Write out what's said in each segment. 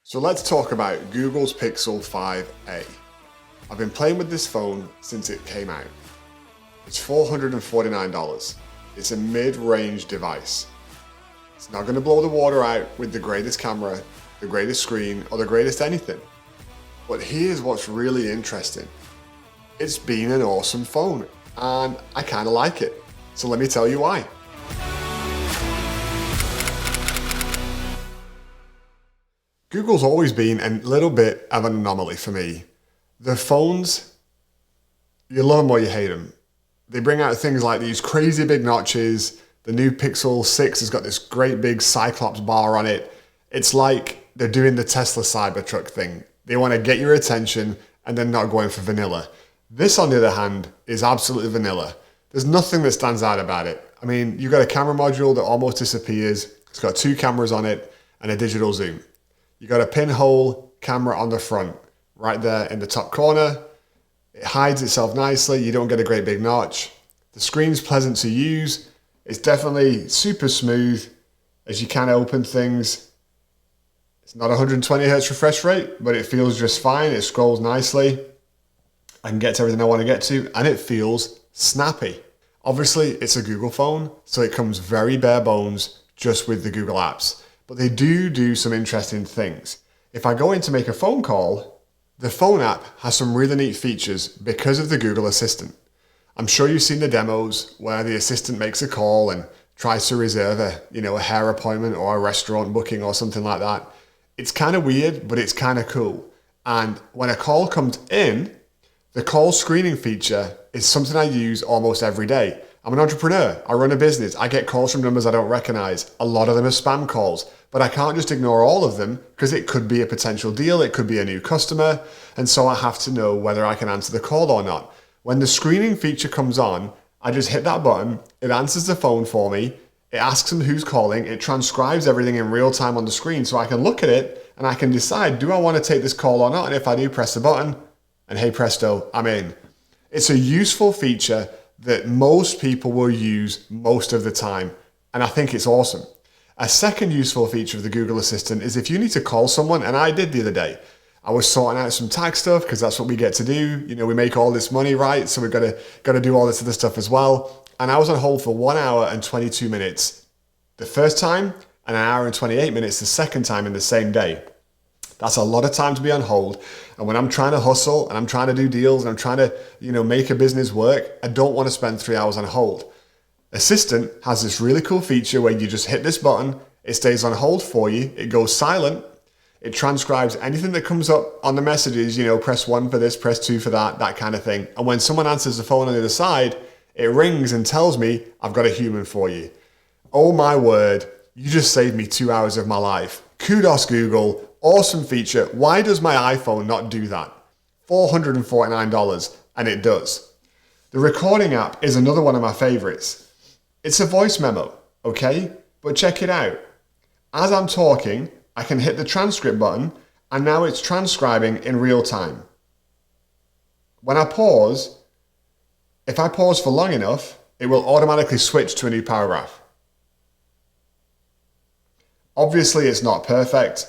So let's talk about Google's Pixel 5a. I've been playing with this phone since it came out. It's $449. It's a mid-range device. It's not going to blow the water out with the greatest camera, the greatest screen, or the greatest anything. But here's what's really interesting. It's been an awesome phone, and I kind of like it. So let me tell you why. Google's always been a little bit of an anomaly for me. The phones, you love them or you hate them. They bring out things like these crazy big notches. The new Pixel 6 has got this great big Cyclops bar on it. It's like they're doing the Tesla Cybertruck thing. They want to get your attention and they're not going for vanilla. This, on the other hand, is absolutely vanilla. There's nothing that stands out about it. I mean, you've got a camera module that almost disappears. It's got 2 cameras on it and a digital zoom. You got a pinhole camera on the front, right there in the top corner. It hides itself nicely. You don't get a great big notch. The screen's pleasant to use. It's definitely super smooth as you kind of open things. It's not 120 Hz refresh rate, but it feels just fine. It scrolls nicely. I can get to everything I want to get to, and it feels snappy. Obviously, it's a Google phone, so it comes very bare bones just with the Google apps. But they do some interesting things. If I go in to make a phone call, the phone app has some really neat features because of the Google Assistant. I'm sure you've seen the demos where the assistant makes a call and tries to reserve a hair appointment or a restaurant booking or something like that. It's kind of weird, but it's kind of cool. And when a call comes in, the call screening feature is something I use almost every day. I'm an entrepreneur. I run a business. I get calls from numbers I don't recognize. A lot of them are spam calls, but I can't just ignore all of them because it could be a potential deal. It could be a new customer. And so I have to know whether I can answer the call or not. When the screening feature comes on, I just hit that button. It answers the phone for me. It asks them who's calling. It transcribes everything in real time on the screen so I can look at it and I can decide, do I want to take this call or not? And if I do, press the button and hey presto, I'm in. It's a useful feature that most people will use most of the time. And I think it's awesome. A second useful feature of the Google Assistant is if you need to call someone, and I did the other day. I was sorting out some tax stuff because that's what we get to do. You know, we make all this money, right? So we've got to do all this other stuff as well. And I was on hold for 1 hour and 22 minutes the first time and 1 hour and 28 minutes the second time in the same day. That's a lot of time to be on hold. And when I'm trying to hustle and I'm trying to do deals and I'm trying to, make a business work, I don't want to spend 3 hours on hold. Assistant has this really cool feature where you just hit this button, it stays on hold for you, it goes silent, it transcribes anything that comes up on the messages, press 1 for this, press 2 for that kind of thing. And when someone answers the phone on the other side, it rings and tells me, I've got a human for you. Oh my word, you just saved me 2 hours of my life. Kudos, Google. Awesome feature. Why does my iPhone not do that? $449, and it does. The recording app is another one of my favorites. It's a voice memo, okay? But check it out. As I'm talking, I can hit the transcript button, and now it's transcribing in real time. When I pause, if I pause for long enough, it will automatically switch to a new paragraph. Obviously, it's not perfect,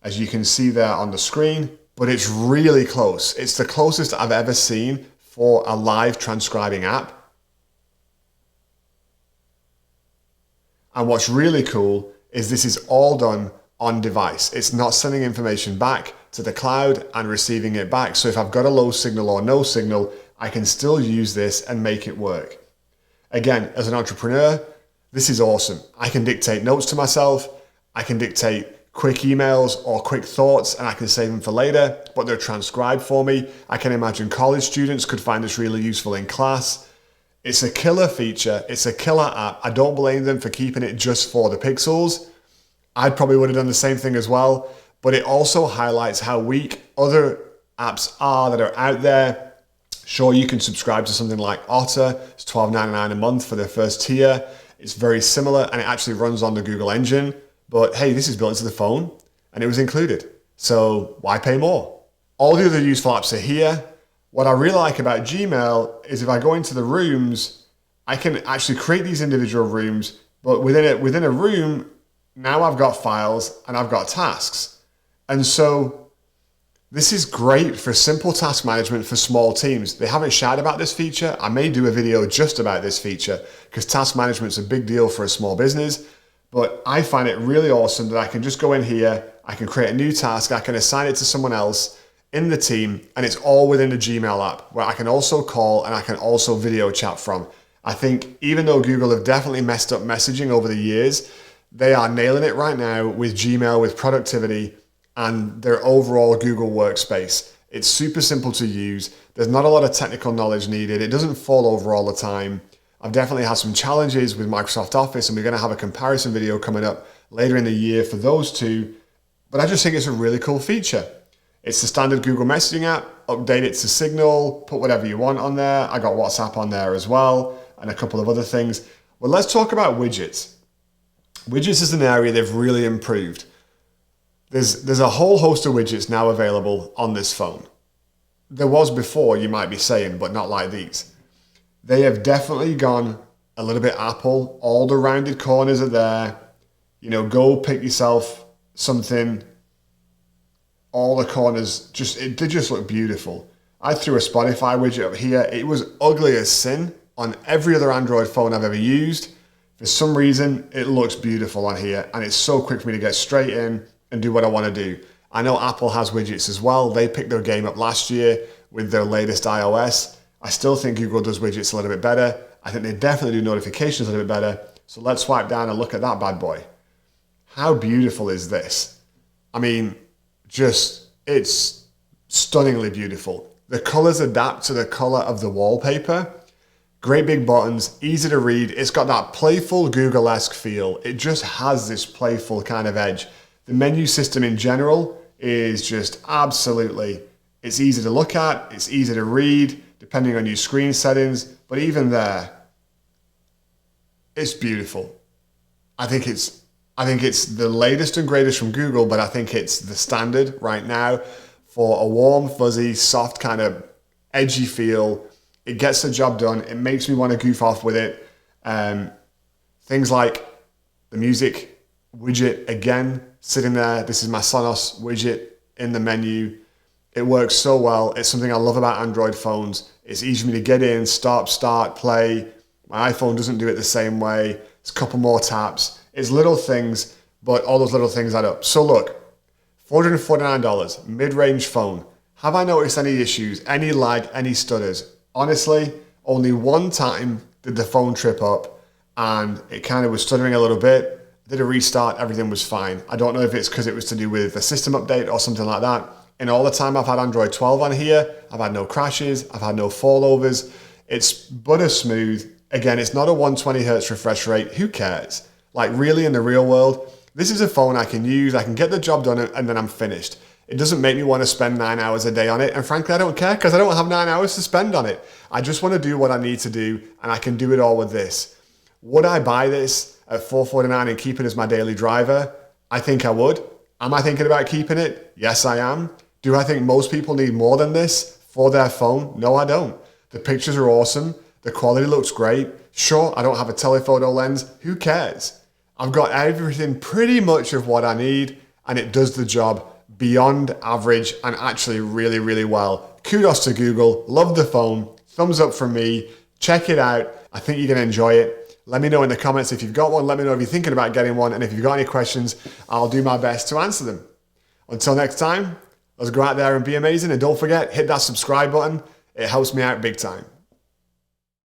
as you can see there on the screen, but it's really close. It's the closest I've ever seen for a live transcribing app. And what's really cool is this is all done on device. It's not sending information back to the cloud and receiving it back. So if I've got a low signal or no signal, I can still use this and make it work. Again, as an entrepreneur, this is awesome. I can dictate notes to myself. I can dictate quick emails or quick thoughts and I can save them for later, but they're transcribed for me. I can imagine college students could find this really useful in class. It's a killer feature. It's a killer app. I don't blame them for keeping it just for the Pixels. I probably would have done the same thing as well, but it also highlights how weak other apps are that are out there. Sure, you can subscribe to something like Otter. It's $12.99 a month for their first tier. It's very similar and it actually runs on the Google engine. But hey, this is built into the phone and it was included. So why pay more? All the other useful apps are here. What I really like about Gmail is if I go into the rooms, I can actually create these individual rooms, but within a room, now I've got files and I've got tasks. And so this is great for simple task management for small teams. They haven't shared about this feature. I may do a video just about this feature because task management is a big deal for a small business. But I find it really awesome that I can just go in here, I can create a new task, I can assign it to someone else in the team, and it's all within the Gmail app where I can also call and I can also video chat from. I think even though Google have definitely messed up messaging over the years, they are nailing it right now with Gmail, with productivity, and their overall Google workspace. It's super simple to use. There's not a lot of technical knowledge needed. It doesn't fall over all the time. I've definitely had some challenges with Microsoft Office, and we're going to have a comparison video coming up later in the year for those two. But I just think it's a really cool feature. It's the standard Google messaging app. Update it to Signal, put whatever you want on there. I got WhatsApp on there as well, and a couple of other things. Well, let's talk about widgets. Widgets is an area they've really improved. There's a whole host of widgets now available on this phone. There was before, you might be saying, but not like these. They have definitely gone a little bit Apple. All the rounded corners are there. You know, go pick yourself something. All the corners, they just look beautiful. I threw a Spotify widget up here. It was ugly as sin on every other Android phone I've ever used. For some reason, it looks beautiful on here, and it's so quick for me to get straight in and do what I want to do. I know Apple has widgets as well. They picked their game up last year with their latest iOS. I still think Google does widgets a little bit better. I think they definitely do notifications a little bit better. So let's swipe down and look at that bad boy. How beautiful is this? I mean, it's stunningly beautiful. The colors adapt to the color of the wallpaper. Great big buttons, easy to read. It's got that playful Google-esque feel. It just has this playful kind of edge. The menu system in general is just absolutely, it's easy to look at, it's easy to read, depending on your screen settings, but even there, it's beautiful. I think it's the latest and greatest from Google, but I think it's the standard right now for a warm, fuzzy, soft kind of edgy feel. It gets the job done. It makes me want to goof off with it. Things like the music widget, again, sitting there. This is my Sonos widget in the menu. It works so well. It's something I love about Android phones. It's easy for me to get in, stop, start, play. My iPhone doesn't do it the same way. It's a couple more taps. It's little things, but all those little things add up. So look, $449, mid-range phone. Have I noticed any issues, any lag, any stutters? Honestly, only one time did the phone trip up and it kind of was stuttering a little bit. Did a restart, everything was fine. I don't know if it's because it was to do with the system update or something like that. In all the time I've had Android 12 on here, I've had no crashes, I've had no fallovers. It's butter smooth. Again, it's not a 120 hertz refresh rate. Who cares? Like really in the real world, this is a phone I can use, I can get the job done and then I'm finished. It doesn't make me want to spend 9 hours a day on it. And frankly, I don't care because I don't have 9 hours to spend on it. I just want to do what I need to do and I can do it all with this. Would I buy this at $449 and keep it as my daily driver? I think I would. Am I thinking about keeping it? Yes, I am. Do I think most people need more than this for their phone? No, I don't. The pictures are awesome. The quality looks great. Sure, I don't have a telephoto lens. Who cares? I've got everything pretty much of what I need and it does the job beyond average and actually really, really well. Kudos to Google. Love the phone. Thumbs up from me. Check it out. I think you're going to enjoy it. Let me know in the comments if you've got one. Let me know if you're thinking about getting one. And if you've got any questions, I'll do my best to answer them. Until next time, let's go out there and be amazing. And don't forget, hit that subscribe button. It helps me out big time.